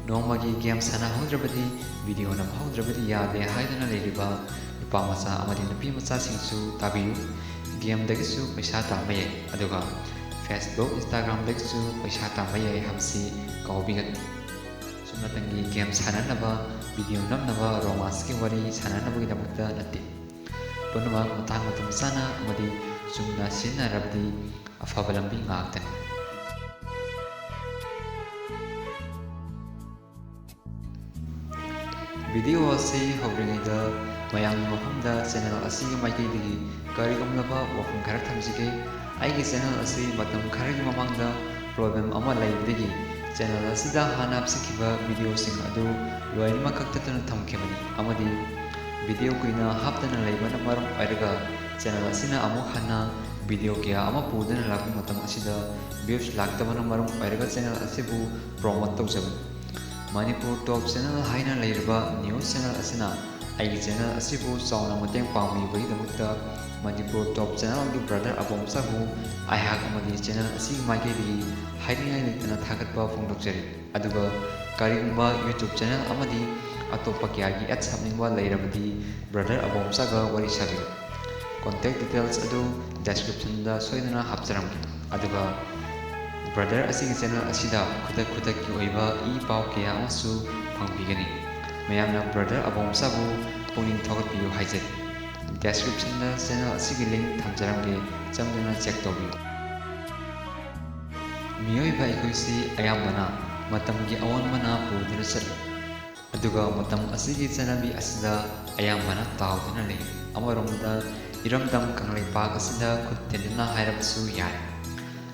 ꯅꯣꯡꯃꯒꯤ game ꯁꯥꯟꯅꯍꯧꯗ꯭ꯔꯕꯗꯤ video ꯅꯝꯍꯧꯗ꯭ꯔꯕꯗꯤ ꯌꯥꯗꯦ ꯍꯥꯏꯗꯨꯅ ꯂꯩꯔꯤꯕ ꯅꯨꯄꯥ ꯃꯆꯥ ꯑꯃꯗꯤ ꯅꯨꯄꯤ ꯃꯆꯥꯁꯤꯡꯁꯨ ꯇꯥꯕꯤꯌꯨ. ꯒꯦꯝꯗꯒꯤꯁꯨ ꯄꯩꯁꯥ ꯇꯥꯟꯕ ꯌꯥꯏ, ꯑꯗꯨꯒ ꯐꯦꯁꯕꯨꯛ, ꯏꯟꯁꯇꯥꯒ꯭ꯔꯥꯝꯗꯒꯤꯁꯨ ꯄꯩꯁꯥ ꯇꯥꯟꯕ ꯌꯥꯏ ꯍꯥꯏꯕꯁꯤ ꯀꯥꯎꯕꯤꯒꯅꯨ. ꯆꯨꯝꯅꯇꯪꯒꯤ ꯒꯦꯝ ꯁꯥꯟꯅꯅꯕ, ꯚꯤꯗꯤꯑꯣ ꯅꯝꯅꯕ, ꯔꯣꯃꯥꯟꯁꯀꯤ ꯋꯥꯔꯤ ꯁꯥꯟꯅꯅꯕꯒꯤꯗꯃꯛꯇ ꯅꯠꯇꯦ. ꯄꯨꯝꯅꯃꯛ ꯃꯇꯥꯡ ꯃꯇꯝ ꯆꯥꯅ ꯑꯃꯗꯤ ꯆꯨꯝꯅ ꯁꯤꯖꯤꯟꯅꯔꯕꯗꯤ ꯑꯐꯕ ꯂꯝꯕꯤ ꯉꯥꯛꯇꯅꯤ. ꯚꯤꯗꯤꯑꯣ ꯑꯁꯤ ꯍꯧꯗ꯭ꯔꯤꯉꯩꯗ ꯃꯌꯥꯝꯒꯤ ꯃꯐꯝꯗ ꯆꯦꯅꯦꯜ ꯑꯁꯤꯒꯤ ꯃꯥꯏꯀꯩꯗꯒꯤ ꯀꯔꯤꯒꯨꯝꯂꯕ ꯋꯥꯐꯝ ꯈꯔ ꯊꯝꯖꯒꯦ. ꯑꯩꯒꯤ ꯆꯦꯅꯦꯜ ꯑꯁꯤ ꯃꯇꯝ ꯈꯔꯒꯤ ꯃꯃꯥꯡꯗ ꯄ꯭ꯔꯣꯕ꯭ꯂꯦꯝ ꯑꯃ ꯂꯩꯕꯗꯒꯤ ꯆꯦꯅꯦꯜ ꯑꯁꯤꯗ ꯍꯥꯟꯅ ꯍꯥꯞꯆꯈꯤꯕ ꯚꯤꯗꯤꯑꯣꯁꯤꯡ ꯑꯗꯨ ꯂꯣꯏꯅꯃꯛ ꯀꯛꯊꯠꯇꯨꯅ ꯊꯝꯈꯤꯕꯅꯤ, ꯑꯃꯗꯤ ꯚꯤꯗꯤꯑꯣ ꯀꯨꯏꯅ ꯍꯥꯞꯇꯅ ꯂꯩꯕꯅ ꯃꯔꯝ ꯑꯣꯏꯔꯒ ꯆꯦꯅꯦꯜ ꯑꯁꯤꯅ ꯑꯃꯨꯛ ꯍꯟꯅ ꯚꯤꯗꯤꯑꯣ ꯀꯌꯥ ꯑꯃ ꯄꯨꯗꯨꯅ ꯂꯥꯛꯄ ꯃꯇꯝ ꯑꯁꯤꯗ ꯚ꯭ꯌꯨꯁ ꯂꯥꯛꯇꯕꯅ ꯃꯔꯝ ꯑꯣꯏꯔꯒ ꯆꯦꯅꯦꯜ ꯑꯁꯤꯕꯨ ꯄ꯭ꯔꯣꯃꯣꯠ ꯇꯧꯖꯕꯅꯤ. ꯃꯅꯤꯄꯨꯔ ꯇꯣꯞ ꯆꯦꯅꯦꯜ ꯍꯥꯏꯅ ꯂꯩꯔꯤꯕ ꯅ꯭ꯌꯨꯁ ꯆꯦꯅꯦꯜ ꯑꯁꯤꯅ ꯑꯩꯒꯤ ꯆꯦꯅꯦꯜ ꯑꯁꯤꯕꯨ ꯆꯥꯎꯅ ꯃꯇꯦꯡ ꯄꯥꯡꯕꯤꯕꯒꯤꯗꯃꯛꯇ ꯃꯅꯤꯄꯨꯔ ꯇꯣꯞ ꯆꯦꯅꯦꯜꯒꯤ ꯕ꯭ꯔꯗꯔ ꯑꯕꯣꯝꯆꯥꯕꯨ ꯑꯩꯍꯥꯛ ꯑꯃꯗꯤ ꯆꯦꯅꯦꯜ ꯑꯁꯤꯒꯤ ꯃꯥꯏꯀꯩꯗꯒꯤ ꯍꯥꯏꯅꯤꯡꯉꯥꯏ ꯂꯩꯇꯅ ꯊꯥꯒꯠꯄ ꯐꯣꯡꯗꯣꯛꯆꯔꯤ. ꯑꯗꯨꯒ ꯀꯔꯤꯒꯨꯝꯕ ꯌꯨꯇ꯭ꯌꯨꯕ ꯆꯦꯅꯦꯜ ꯑꯃꯗꯤ ꯑꯇꯣꯞꯄ ꯀꯌꯥꯒꯤ ꯑꯦꯗꯁ ꯍꯥꯞꯅꯤꯡꯕ ꯂꯩꯔꯕꯗꯤ ꯕ꯭ꯔꯗꯔ ꯑꯕꯣꯝꯆꯥꯒ ꯋꯥꯔꯤ ꯁꯥꯕꯤꯌꯨ. ꯀꯣꯟꯇꯦꯛ ꯗꯤꯇꯦꯜꯁ ꯑꯗꯨ ꯗꯦꯁꯀ꯭ꯔꯤꯞꯁꯟꯗ ꯁꯣꯏꯗꯅ ꯍꯥꯞꯆꯔꯝꯒꯦ. ꯑꯗꯨꯒ ꯕ꯭ꯔꯗꯔ ꯑꯁꯤꯒꯤ ꯆꯦꯅꯦꯜ ꯑꯁꯤꯗ ꯈꯨꯗꯛꯀꯤ ꯑꯣꯏꯕ ꯏ-ꯄꯥꯎ ꯀꯌꯥ ꯑꯃꯁꯨ ꯐꯪꯕꯤꯒꯅꯤ. ꯃꯌꯥꯝꯅ ꯕ꯭ꯔꯗꯔ ꯑꯕꯣꯝꯆꯥꯕꯨ ꯄꯨꯛꯅꯤꯡ ꯊꯧꯒꯠꯄꯤꯌꯨ ꯍꯥꯏꯖꯔꯤ. ꯗꯦꯁꯀ꯭ꯔꯤꯞꯁꯟꯗ ꯆꯦꯅꯦꯜ ꯑꯁꯤꯒꯤ ꯂꯤꯡ ꯊꯝꯖꯔꯝꯒꯦ, ꯆꯪꯗꯨꯅ ꯆꯦꯛ ꯇꯧꯕꯤꯌꯨ. ꯃꯤꯑꯣꯏꯕ ꯑꯩꯈꯣꯏꯁꯤ ꯑꯌꯥꯝꯕꯅ ꯃꯇꯝꯒꯤ ꯑꯑꯣꯟꯕꯅ ꯄꯨꯗꯨꯅ ꯆꯠꯂꯤ, ꯑꯗꯨꯒ ꯃꯇꯝ ꯑꯁꯤꯒꯤ ꯆꯠꯅꯕꯤ ꯑꯁꯤꯗ ꯑꯌꯥꯝꯕꯅ ꯇꯥꯎꯗꯨꯅ ꯂꯩ. ꯑꯃꯔꯣꯝꯗ ꯏꯔꯝꯗꯝ ꯀꯪꯂꯩꯄꯥꯛ ꯑꯁꯤꯗ ꯈꯨꯠ ꯊꯤꯟꯗꯨꯅ ꯍꯥꯏꯔꯕꯁꯨ ꯌꯥꯏ.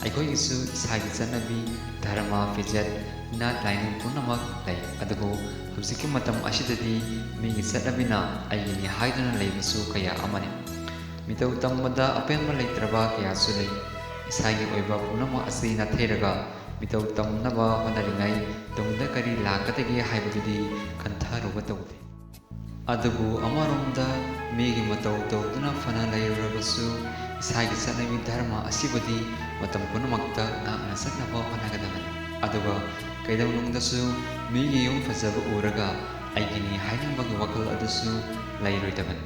ꯑꯩꯈꯣꯏꯒꯤꯁꯨ ꯏꯁꯥꯒꯤ ꯆꯠꯅꯕꯤ, ꯙꯔꯃ, ꯐꯤꯖꯦꯠ, ꯏꯅꯥꯠ ꯂꯥꯏꯅꯤꯡ ꯄꯨꯝꯅꯃꯛ ꯂꯩ. ꯑꯗꯨꯕꯨ ꯍꯧꯖꯤꯛꯀꯤ ꯃꯇꯝ ꯑꯁꯤꯗꯗꯤ ꯃꯤꯒꯤ ꯆꯠꯅꯕꯤꯅ ꯑꯩꯒꯤꯅꯤ ꯍꯥꯏꯗꯨꯅ ꯂꯩꯕꯁꯨ ꯀꯌꯥ ꯑꯃꯅꯤ. ꯃꯤꯇꯧ ꯇꯝꯕꯗ ꯑꯄꯦꯟꯕ ꯂꯩꯇ꯭ꯔꯕ ꯀꯌꯥꯁꯨ ꯂꯩ. ꯏꯁꯥꯒꯤ ꯑꯣꯏꯕ ꯄꯨꯝꯅꯃꯛ ꯑꯁꯤ ꯅꯥꯊꯩꯔꯒ ꯃꯤꯇꯧ ꯇꯝꯅꯕ ꯍꯣꯠꯅꯔꯤꯉꯩ ꯇꯨꯡꯗ ꯀꯔꯤ ꯂꯥꯛꯀꯗꯒꯦ ꯍꯥꯏꯕꯗꯨꯗꯤ ꯈꯟꯊꯔꯨꯕ ꯇꯧꯗꯦ. ꯑꯗꯨꯕꯨ ꯑꯃꯔꯣꯝꯗ ꯃꯤꯒꯤ ꯃꯇꯧ ꯇꯧꯗꯨꯅ ꯐꯅ ꯂꯩꯔꯨꯔꯕꯁꯨ ꯏꯁꯥꯒꯤ ꯆꯠꯅꯕꯤ, ꯙꯔꯃ ꯑꯁꯤꯕꯨꯗꯤ ꯃꯇꯝ ꯄꯨꯝꯅꯃꯛꯇ ꯉꯥꯛꯅ ꯆꯠꯅꯕ ꯍꯣꯠꯅꯒꯗꯕꯅꯤ. ꯑꯗꯨꯒ ꯀꯩꯗꯧꯅꯨꯡꯗꯁꯨ ꯃꯤꯒꯤ ꯌꯨꯝ ꯐꯖꯕ ꯎꯔꯒ ꯑꯩꯒꯤꯅꯤ ꯍꯥꯏꯅꯤꯡꯕꯒꯤ ꯋꯥꯈꯜ ꯑꯗꯨꯁꯨ ꯂꯩꯔꯣꯏꯗꯕꯅꯤ.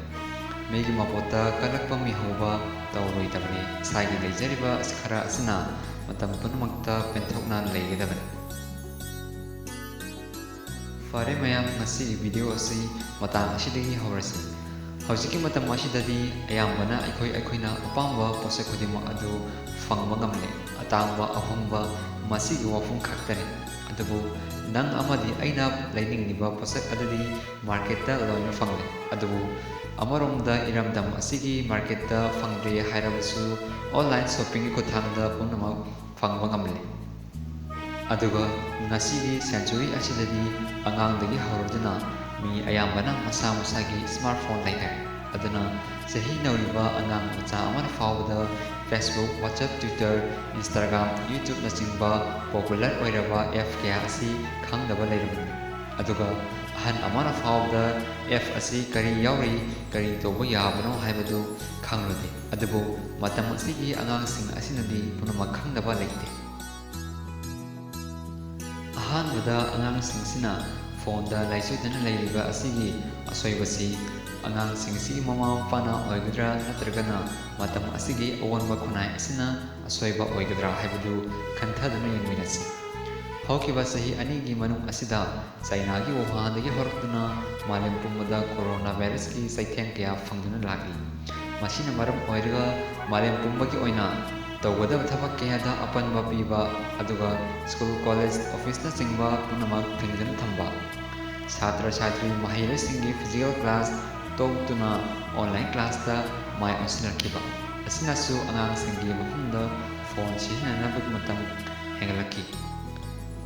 ꯃꯤꯒꯤ ꯃꯄꯣꯠꯇ ꯀꯜꯂꯛꯄ ꯃꯤꯍꯧꯕ ꯇꯧꯔꯣꯏꯗꯕꯅꯤ. ꯏꯁꯥꯒꯤ ꯂꯩꯖꯔꯤꯕ ꯈꯔ ꯑꯁꯤꯅ ꯃꯇꯝ ꯄꯨꯝꯅꯃꯛꯇ ꯄꯦꯟꯊꯣꯛꯅ ꯂꯩꯒꯗꯕꯅꯤ. ꯐꯔꯦ ꯃꯌꯥꯝ, ꯉꯁꯤꯒꯤ ꯚꯤꯗꯤꯑꯣ ꯑꯁꯤ ꯃꯇꯥꯡ ꯑꯁꯤꯗꯒꯤ ꯍꯧꯔꯁꯤ. ꯍꯧꯖꯤꯛꯀꯤ ꯃꯇꯝ ꯑꯁꯤꯗꯗꯤ ꯑꯌꯥꯝꯕꯅ ꯑꯩꯈꯣꯏꯅ ꯑꯄꯥꯝꯕ ꯄꯣꯠꯁꯛ ꯈꯨꯗꯤꯡꯃꯛ ꯑꯗꯨ ꯐꯪꯕ ꯉꯝꯂꯦ. ꯑꯇꯥꯡꯕ, ꯑꯍꯣꯡꯕ ꯃꯁꯤꯒꯤ ꯋꯥꯐꯝ ꯈꯛꯇꯅꯤ. ꯑꯗꯨꯕꯨ ꯅꯪ ꯑꯃꯗꯤ ꯑꯩꯅ ꯂꯩꯅꯤꯡꯂꯤꯕ ꯄꯣꯠꯁꯛ ꯑꯗꯨꯗꯤ ꯃꯥꯔꯀꯦꯠꯇ ꯂꯣꯏꯅ ꯐꯪꯂꯦ. ꯑꯗꯨꯕꯨ ꯑꯃꯔꯣꯝꯗ ꯏꯔꯝꯗꯝ ꯑꯁꯤꯒꯤ ꯃꯥꯔꯀꯦꯠꯇ ꯐꯪꯗ꯭ꯔꯦ ꯍꯥꯏꯔꯕꯁꯨ ꯑꯣꯟꯂꯥꯏꯟ ꯁꯣꯄꯤꯡꯒꯤ ꯈꯨꯠꯊꯥꯡꯗ ꯄꯨꯝꯅꯃꯛ ꯐꯪꯕ ꯉꯝꯂꯦ. ꯑꯗꯨꯒ ꯉꯁꯤꯒꯤ ꯁꯦꯟꯆꯨꯔꯤ ꯑꯁꯤꯗꯗꯤ ꯑꯉꯥꯡꯗꯒꯤ ꯍꯧꯔꯗꯨꯅ ꯃꯤ ꯑꯌꯥꯝꯕꯅ ꯃꯁꯥ ꯃꯁꯥꯒꯤ ꯁ꯭ꯃꯥꯔꯠꯐꯣꯟ ꯂꯩꯅꯔꯦ. ꯑꯗꯨꯅ ꯆꯍꯤ nꯧꯔꯤꯕ ꯑꯉꯥꯡ ꯃꯆꯥ ꯑꯃꯅ ꯐꯥꯎꯕꯗ ꯐꯦꯁꯕꯨꯛ, ꯋꯥꯆꯞ, ꯇ꯭ꯋꯤꯇꯔ, ꯏꯟꯁꯇꯥꯒ꯭ꯔꯥꯝ, ꯌꯨꯇ꯭ꯌꯨꯕꯅꯆꯤꯡꯕ ꯄꯣꯄꯨꯂꯔ ꯑꯣꯏꯔꯕ ꯑꯦꯞ ꯀꯌꯥ ꯑꯁꯤ ꯈꯪꯗꯕ ꯂꯩꯔꯝꯃꯤ. ꯑꯗꯨꯒ ꯑꯍꯟ ꯑꯃꯅ ꯐꯥꯎꯕꯗ ꯑꯦꯞ ꯑꯁꯤ ꯀꯔꯤ ꯌꯥꯎꯔꯤ, ꯀꯔꯤ ꯇꯧꯕ ꯌꯥꯕꯅꯣ ꯍꯥꯏꯕꯗꯨ ꯈꯪꯂꯨꯗꯦ. ꯑꯗꯨꯕꯨ ꯃꯇꯝ ꯑꯁꯤꯒꯤ ꯑꯉꯥꯡꯁꯤꯡ ꯑꯁꯤꯅꯗꯤ ꯄꯨꯝꯅꯃꯛ ꯈꯪꯗꯕ ꯂꯩꯇꯦ. ꯑꯍꯥꯟꯕꯗ ꯑꯉꯥꯡꯁꯤꯡꯁꯤꯅ ꯐꯣꯟꯗ ꯂꯥꯏꯆꯨꯗꯨꯅ ꯂꯩꯔꯤꯕ ꯑꯁꯤꯒꯤ ꯑꯁꯣꯏꯕꯁꯤ ꯑꯉꯥꯡꯁꯤꯡꯁꯤꯒꯤ ꯃꯃꯥ ꯃꯄꯥꯅ ꯑꯣꯏꯒꯗ꯭ꯔꯥ ꯅꯠꯇ꯭ꯔꯒꯅ ꯃꯇꯝ ꯑꯁꯤꯒꯤ ꯑꯑꯣꯟꯕ ꯈꯨꯟꯅꯥꯏ ꯑꯁꯤꯅ ꯑꯁꯣꯏꯕ ꯑꯣꯏꯒꯗ꯭ꯔꯥ ꯍꯥꯏꯕꯗꯨ ꯈꯟꯊꯗꯨꯅ ꯌꯦꯡꯃꯤꯟꯅꯁꯤ. ꯍꯧꯈꯤꯕ ꯆꯍꯤ 2ꯒꯤ ꯃꯅꯨꯡ ꯑꯁꯤꯗ ꯆꯥꯏꯅꯥꯒꯤ ꯋꯨꯍꯥꯟꯗꯒꯤ ꯍꯧꯔꯛꯇꯨꯅ ꯃꯥꯂꯦꯝ ꯄꯨꯝꯕꯗ ꯀꯣꯔꯣꯅꯥ ꯚꯥꯏꯔꯁꯀꯤ ꯆꯩꯊꯦꯡ ꯀꯌꯥ ꯐꯪꯗꯨꯅ ꯂꯥꯛꯂꯤ. ꯃꯁꯤꯅ ꯃꯔꯝ ꯑꯣꯏꯔꯒ ꯃꯥꯂꯦꯝ ꯄꯨꯝꯕꯒꯤ ꯑꯣꯏꯅ ꯇꯧꯒꯗꯕ ꯊꯕꯛ ꯀꯌꯥꯗ ꯑꯄꯟꯕ ꯄꯤꯕ, ꯑꯗꯨꯒ ꯁ꯭ꯀꯨꯜ, ꯀꯣꯂꯦꯖ, ꯑꯣꯐꯤꯁꯅꯆꯤꯡꯕ ꯄꯨꯝꯅꯃꯛ ꯊꯤꯡꯗꯨꯅ ꯊꯝꯕ, ꯁꯥꯇ꯭ꯔ-ꯁꯥꯇ꯭ꯔꯤ ꯃꯍꯩꯔꯣꯏꯁꯤꯡꯒꯤ ꯐꯤꯖꯤꯀꯦꯜ ꯀ꯭ꯂꯥꯁ ꯇꯣꯛꯇꯨꯅ ꯑꯣꯟꯂꯥꯏꯟ ꯀ꯭ꯂꯥꯁꯇ ꯃꯥꯏ ꯑꯣꯟꯁꯤꯜꯂꯛꯈꯤꯕ ꯑꯁꯤꯅꯁꯨ ꯑꯉꯥꯡꯁꯤꯡꯒꯤ ꯃꯐꯝꯗ ꯐꯣꯟ ꯁꯤꯖꯤꯟꯅꯅꯕꯒꯤ ꯃꯇꯝ ꯍꯦꯟꯒꯠꯂꯛꯈꯤ.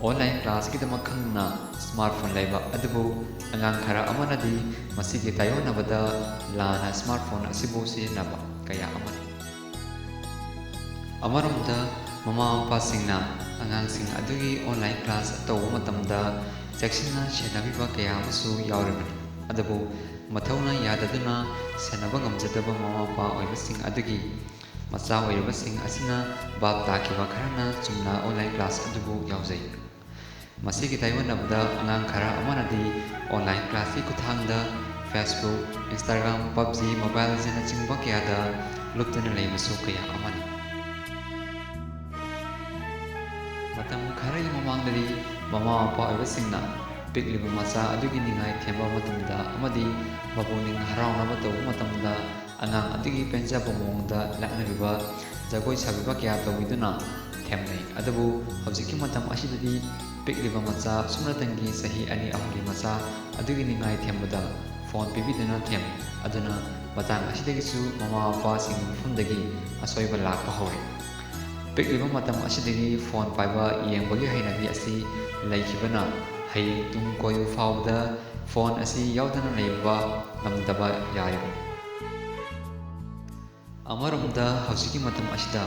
ꯑꯣꯟꯂꯥꯏꯟ ꯀ꯭ꯂꯥꯁꯀꯤꯗꯃꯛ ꯈꯪꯗꯨꯅ ꯁ꯭ꯃꯥꯔꯠꯐꯣꯟ ꯂꯩꯕ, ꯑꯗꯨꯕꯨ ꯑꯉꯥꯡ ꯈꯔ ꯑꯃꯅꯗꯤ ꯃꯁꯤꯒꯤ ꯇꯥꯏꯑꯣꯟꯅꯕꯗ ꯂꯥꯟꯅ ꯁ꯭ꯃꯥꯔꯠꯐꯣꯟ ꯑꯁꯤꯕꯨ ꯁꯤꯖꯤꯟꯅꯕ ꯀꯌꯥ ꯑꯃꯅꯤ. ꯑꯃꯔꯣꯝꯗ ꯃꯃꯥ-ꯃꯄꯥꯁꯤꯡꯅ ꯑꯉꯥꯡꯁꯤꯡ ꯑꯗꯨꯒꯤ ꯑꯣꯟꯂꯥꯏꯟ ꯀ꯭ꯂꯥꯁ ꯇꯧꯕ ꯃꯇꯝꯗ ꯆꯦꯛꯁꯤꯟꯅ ꯁꯦꯟꯅꯕꯤꯕ ꯀꯌꯥ ꯑꯃꯁꯨ ꯌꯥꯎꯔꯤꯕꯅꯤ. ꯑꯗꯨꯕꯨ ꯃꯊꯧꯅ ꯌꯥꯗꯗꯨꯅ ꯁꯦꯟꯅꯕ ꯉꯝꯖꯗꯕ ꯃꯃꯥ-ꯃꯄꯥ ꯑꯣꯏꯕꯁꯤꯡ ꯑꯗꯨꯒꯤ ꯃꯆꯥ ꯑꯣꯏꯔꯤꯕꯁꯤꯡ ꯑꯁꯤꯅ ꯚꯥꯞ ꯇꯥꯈꯤꯕ ꯈꯔꯅ ꯆꯨꯝꯅ ꯑꯣꯟꯂꯥꯏꯟ ꯀ꯭ꯂꯥꯁ ꯑꯗꯨꯕꯨ ꯌꯥꯎꯖꯩ. ꯃꯁꯤꯒꯤ ꯇꯥꯏꯌꯣꯟꯅꯕꯗ ꯑꯉꯥꯡ ꯈꯔ ꯑꯃꯅꯗꯤ ꯑꯣꯟꯂꯥꯏꯟ ꯀ꯭ꯂꯥꯁꯀꯤ ꯈꯨꯠꯊꯥꯡꯗ ꯐꯦꯁꯕꯨꯛ, ꯏꯟꯁꯇꯥꯒ꯭ꯔꯥꯝ, ꯄꯕꯖꯤ, ꯃꯣꯕꯥꯏꯜ ꯂꯦꯖꯦꯟꯅꯆꯤꯡꯕ ꯀꯌꯥꯗ ꯂꯨꯞꯇꯨꯅ ꯂꯩꯕꯁꯨ ꯀꯌꯥ ꯑꯃꯅꯤ꯫ ꯃꯇꯝ ꯈꯔꯒꯤ ꯃꯃꯥꯡꯗꯗꯤ ꯃꯃꯥ-ꯃꯄꯥ ꯑꯣꯏꯕꯁꯤꯡꯅ ꯄꯤꯛꯂꯤꯕ ꯃꯆꯥ ꯑꯗꯨꯒꯤ ꯅꯤꯡꯉꯥꯏ ꯊꯦꯝꯕ ꯃꯇꯝꯗ ꯑꯃꯗꯤ ꯃꯄꯨꯛꯅꯤꯡ ꯍꯔꯥꯎꯅꯕ ꯇꯧꯕ ꯃꯇꯝꯗ ꯑꯉꯥꯡ ꯑꯗꯨꯒꯤ ꯄꯦꯟꯖꯕ ꯃꯑꯣꯡꯗ ꯂꯛꯅꯕꯤꯕ, ꯖꯒꯣꯏ ꯁꯥꯕꯤꯕ ꯀꯌꯥ ꯇꯧꯕꯤꯗꯨꯅ ꯊꯦꯝꯅꯩ꯫ ꯑꯗꯨꯕꯨ ꯍꯧꯖꯤꯛꯀꯤ ꯃꯇꯝ ꯑꯁꯤꯗꯗꯤ ꯄꯤꯛꯂꯤꯕ ꯃꯆꯥ ꯁꯨꯞꯅꯇꯪꯒꯤ ꯆꯍꯤ 2-3ꯒꯤ ꯃꯆꯥ ꯑꯗꯨꯒꯤ ꯅꯤꯡꯉꯥꯏ ꯊꯦꯝꯕꯗ ꯐꯣꯟ ꯄꯤꯕꯤꯗꯨꯅ ꯊꯦꯝꯃꯤ꯫ ꯑꯗꯨꯅ ꯃꯇꯥꯡ ꯑꯁꯤꯗꯒꯤꯁꯨ ꯃꯃꯥ-ꯃꯄꯥꯁꯤꯡꯒꯤ ꯃꯐꯝꯗꯒꯤ ꯑꯁꯣꯏꯕ ꯂꯥꯛꯄ ꯍꯧꯔꯦ꯫ ꯄꯤꯛꯂꯤꯕ ꯃꯇꯝ ꯑꯁꯤꯗꯒꯤ ꯐꯣꯟ ꯄꯥꯏꯕ ꯌꯦꯡꯕꯒꯤ ꯍꯩꯅꯕꯤ ꯑꯁꯤ ꯂꯩꯈꯤꯕꯅ ꯍꯌꯦꯡ ꯇꯨꯡ ꯀꯣꯏꯕ ꯐꯥꯎꯕꯗ ꯐꯣꯟ ꯑꯁꯤ ꯌꯥꯎꯗꯅ ꯂꯩꯕ ꯉꯝꯗꯕ ꯌꯥꯔꯤꯕꯅꯤ꯫ ꯑꯃꯔꯣꯝꯗ ꯍꯧꯖꯤꯛꯀꯤ ꯃꯇꯝ ꯑꯁꯤꯗ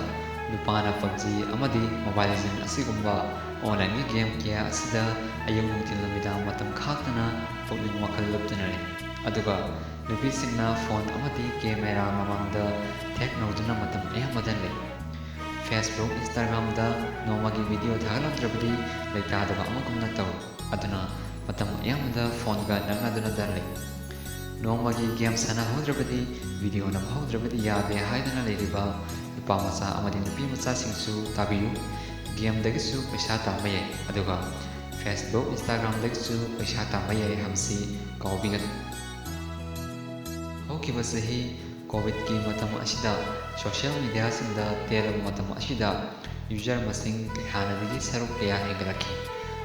ꯅꯨꯄꯥꯅ ꯄꯕꯖꯤ ꯑꯃꯗꯤ ꯃꯣꯕꯥꯏꯜ ꯂꯦꯖꯦꯟ ꯑꯁꯤꯒꯨꯝꯕ ꯑꯣꯟꯂꯥꯏꯟꯒꯤ ꯒꯦꯝ ꯀꯌꯥ ꯑꯁꯤꯗ ꯑꯌꯨꯛ ꯅꯨꯡꯊꯤꯜ ꯅꯨꯃꯤꯗꯥꯡ ꯃꯇꯝ ꯈꯥꯛꯇꯅ ꯄꯨꯛꯅꯤꯡ ꯋꯥꯈꯜ ꯂꯨꯞꯇꯨꯅ ꯂꯩ꯫ ꯑꯗꯨꯒ ꯅꯨꯄꯤꯁꯤꯡꯅ ꯐꯣꯟ ꯑꯃꯗꯤ ꯀꯦꯃꯦꯔꯥ ꯃꯃꯥꯡꯗ ꯊꯦꯛꯅꯧꯗꯨꯅ ꯃꯇꯝ ꯑꯌꯥꯝꯕꯗ ꯂꯩ꯫ ꯐꯦꯁꯕꯨꯛ, ꯏꯟꯁꯇꯥꯒ꯭ꯔꯥꯝꯗ ꯅꯣꯡꯃꯒꯤ ꯚꯤꯗꯤꯑꯣ ꯊꯥꯒꯠꯂꯛꯇ꯭ꯔꯕꯗꯤ ꯂꯩꯇꯥꯗꯕ ꯑꯃꯒꯨꯝꯅ ꯇꯧꯏ꯫ ꯑꯗꯨꯅ ꯃꯇꯝ ꯑꯌꯥꯝꯕꯗ ꯐꯣꯟꯒ ꯅꯛꯅꯗꯨꯅꯇ ꯂꯩ꯫ ꯅꯣꯡꯃꯒꯤ ꯒꯦꯝ ꯁꯥꯟꯅꯍꯧꯗ꯭ꯔꯕꯗꯤ, ꯚꯤꯗꯤꯑꯣ ꯅꯝꯍꯧꯗ꯭ꯔꯕꯗꯤ ꯌꯥꯗꯦ ꯍꯥꯏꯗꯨꯅ ꯂꯩꯔꯤꯕ ꯅꯨꯄꯥꯃꯆꯥ ꯑꯃꯗꯤ ꯅꯨꯄꯤꯃꯆꯥꯁꯤꯡꯁꯨ ꯇꯥꯕꯤꯌꯨ, ꯒꯦꯝꯗꯒꯤꯁꯨ ꯄꯩꯁꯥ ꯇꯥꯟꯕ ꯌꯥꯏ, ꯑꯗꯨꯒ ꯐꯦꯁꯕꯨꯛ, ꯏꯟꯁꯇꯥꯒ꯭ꯔꯥꯝꯗꯒꯤꯁꯨ ꯄꯩꯁꯥ ꯇꯥꯟꯕ ꯌꯥꯏ ꯍꯥꯏꯕꯁꯤ ꯀꯥꯎꯕꯤꯒꯅꯨ꯫ ꯍꯧꯈꯤꯕ ꯆꯍꯤ ꯀꯣꯚꯤꯗꯀꯤ ꯃꯇꯝ ꯑꯁꯤꯗ ꯁꯣꯁꯤꯌꯦꯜ ꯃꯤꯗꯤꯌꯥꯁꯤꯡꯗ ꯇꯦꯜꯂꯕ ꯃꯇꯝ ꯑꯁꯤꯗ ꯌꯨꯖꯔ ꯃꯁꯤꯡ ꯍꯥꯟꯅꯗꯒꯤ ꯁꯔꯨꯛ ꯀꯌꯥ ꯍꯦꯟꯒꯠꯂꯛꯈꯤ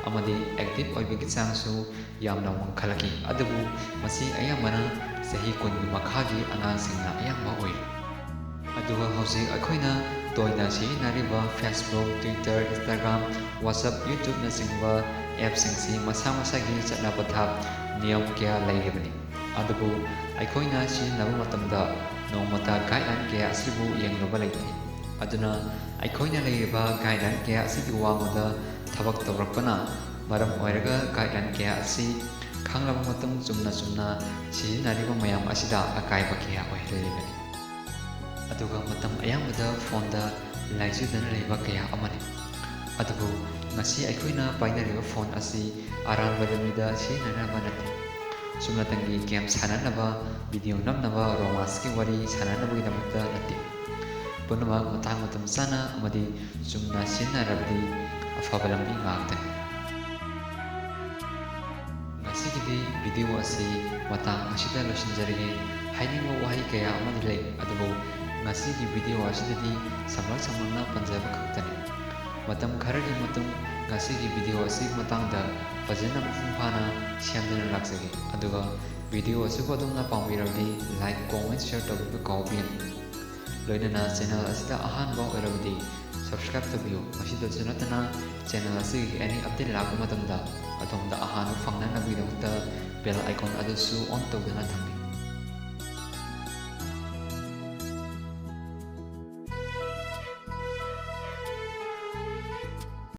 ꯑꯃꯗꯤ ꯑꯦꯛꯇꯤꯚ ꯑꯣꯏꯕꯒꯤ ꯆꯥꯡꯁꯨ ꯌꯥꯝꯅ ꯋꯥꯡꯈꯠꯂꯛꯈꯤ꯫ ꯑꯗꯨꯕꯨ ꯃꯁꯤ ꯑꯌꯥꯝꯕꯅ ꯆꯍꯤ 10ꯒꯤ ꯃꯈꯥꯒꯤ ꯑꯉꯥꯡꯁꯤꯡꯅ ꯑꯌꯥꯝꯕ ꯑꯣꯏꯔꯤ꯫ ꯑꯗꯨꯒ ꯍꯧꯖꯤꯛ ꯑꯩꯈꯣꯏꯅ ꯇꯣꯏꯅ ꯁꯤꯖꯤꯟꯅꯔꯤꯕ ꯐꯦꯁꯕꯨꯛ, ꯇ꯭ꯋꯤꯇꯔ, ꯏꯟꯁꯇꯥꯒ꯭ꯔꯥꯝ, ꯋꯥꯆꯞ, ꯌꯨꯇ꯭ꯌꯨꯕꯅꯆꯤꯡꯕ ꯑꯦꯞꯁꯤꯡꯁꯤ ꯃꯁꯥ ꯃꯁꯥꯒꯤ ꯆꯠꯅ ꯄꯊꯥꯞ, ꯅꯤꯌꯝ ꯀꯌꯥ ꯂꯩꯔꯤꯕꯅꯤ꯫ ꯑꯗꯨꯕꯨ ꯑꯩꯈꯣꯏꯅ ꯁꯤꯖꯤꯟꯅꯕ ꯃꯇꯝꯗ ꯅꯣꯡꯃꯇ ꯒꯥꯏꯗꯂꯥꯏꯟ ꯀꯌꯥ ꯑꯁꯤꯕꯨ ꯌꯦꯡꯂꯨꯕ ꯂꯩꯇꯦ꯫ ꯑꯗꯨꯅ ꯑꯩꯈꯣꯏꯅ ꯂꯩꯔꯤꯕ ꯒꯥꯏꯗꯂꯥꯏꯟ ꯀꯌꯥ ꯑꯁꯤꯒꯤ ꯋꯥꯡꯃꯗ ꯊꯕꯛ ꯇꯧꯔꯛꯄꯅ ꯃꯔꯝ ꯑꯣꯏꯔꯒ ꯒꯥꯏꯗꯂꯥꯏꯟ ꯀꯌꯥ ꯑꯁꯤ ꯈꯪꯂꯕ ꯃꯇꯨꯡ ꯆꯨꯝꯅ ꯁꯤꯖꯤꯟꯅꯔꯤꯕ ꯃꯌꯥꯝ ꯑꯁꯤꯗ ꯑꯀꯥꯏꯕ ꯀꯌꯥ ꯑꯣꯏꯍꯜꯂꯤꯕꯅꯤ꯫ ꯑꯗꯨꯒ ꯃꯇꯝ ꯑꯌꯥꯝꯕꯗ ꯐꯣꯟꯗ ꯂꯥꯏꯆꯨꯗꯨꯅ ꯂꯩꯕ ꯀꯌꯥ ꯑꯃꯅꯤ꯫ ꯑꯗꯨꯕꯨ ꯉꯁꯤ ꯑꯩꯈꯣꯏꯅ ꯄꯥꯏꯅꯔꯤꯕ ꯐꯣꯟ ꯑꯁꯤ ꯑꯔꯥꯟꯕ ꯂꯝꯕꯤꯗ ꯁꯤꯖꯤꯟꯅꯅꯕ ꯅꯠꯇꯦ꯫ ꯆꯨꯝꯅꯇꯪꯒꯤ ꯒꯦꯝ ꯁꯥꯟꯅꯅꯕ, ꯚꯤꯗꯤꯑꯣ ꯅꯝꯅꯕ, ꯔꯣꯃꯥꯟꯁꯀꯤ ꯋꯥꯔꯤ ꯁꯥꯟꯅꯅꯕꯒꯤꯗꯃꯛꯇ ꯅꯠꯇꯦ꯫ ꯄꯨꯝꯅꯃꯛ ꯃꯇꯥꯡ ꯃꯇꯝ ꯆꯥꯅ ꯑꯃꯗꯤ ꯆꯨꯝꯅ ꯁꯤꯖꯤꯟꯅꯔꯕꯗꯤ ꯑꯐꯕ ꯂꯝꯕꯤ ꯉꯥꯛꯇꯅꯤ꯫ ꯉꯁꯤꯒꯤꯗꯤ ꯚꯤꯗꯤꯑꯣ ꯑꯁꯤ ꯃꯇꯥꯡ ꯑꯁꯤꯗ ꯂꯣꯏꯁꯤꯟꯖꯔꯒꯦ꯫ ꯍꯥꯏꯅꯤꯡꯕ ꯋꯥꯍꯩ ꯀꯌꯥ ꯑꯃꯗꯤ ꯂꯩ, ꯑꯗꯨꯕꯨ ꯉꯁꯤꯒꯤ ꯚꯤꯗꯤꯑꯣ ꯑꯁꯤꯗꯗꯤ ꯁꯝꯂꯞꯅ ꯄꯟꯖꯕ ꯈꯛꯇꯅꯤ꯫ ꯃꯇꯝ ꯈꯔꯒꯤ ꯃꯇꯨꯡ ꯉꯁꯤꯒꯤ ꯚꯤꯗꯤꯑꯣ ꯑꯁꯤꯒꯤ ꯃꯇꯥꯡꯗ ꯐꯖꯅ ꯃꯄꯨꯡ ꯐꯥꯅ ꯁꯦꯝꯗꯨꯅ ꯂꯥꯛꯆꯒꯦ꯫ ꯑꯗꯨꯒ ꯚꯤꯗꯤꯑꯣ ꯑꯁꯤꯕꯨ ꯑꯗꯣꯝꯅ ꯄꯥꯝꯕꯤꯔꯕꯗꯤ ꯂꯥꯏꯛ, ꯀꯣꯃꯦꯟꯠ, ꯁꯦꯌꯔ ꯇꯧꯕꯤꯕ ꯀꯥꯎꯕꯤꯒꯅꯨ꯫ ꯂꯣꯏꯅꯅ ꯆꯦꯅꯦꯜ ꯑꯁꯤꯗ ꯑꯍꯥꯟꯕ ꯑꯣꯏꯔꯕꯗꯤ ꯁꯕꯁꯀ꯭ꯔꯥꯏꯕ ꯇꯧꯕꯤꯌꯨ꯫ ꯃꯁꯤꯗꯁꯨ ꯅꯠꯇꯅ ꯆꯦꯅꯦꯜ ꯑꯁꯤꯒꯤ ꯑꯦꯅꯤ ꯑꯞꯗꯦꯠ ꯂꯥꯛꯄ ꯃꯇꯝꯗ ꯑꯗꯣꯝꯗ ꯑꯍꯥꯟꯕ ꯐꯪꯅꯅꯕꯒꯤꯗꯃꯛꯇ ꯕꯦꯜ ꯑꯥꯏꯀꯣꯟ ꯑꯗꯨꯁꯨ ꯑꯣꯟ ꯇꯧꯗꯨꯅ ꯊꯝꯕꯤꯌꯨ꯫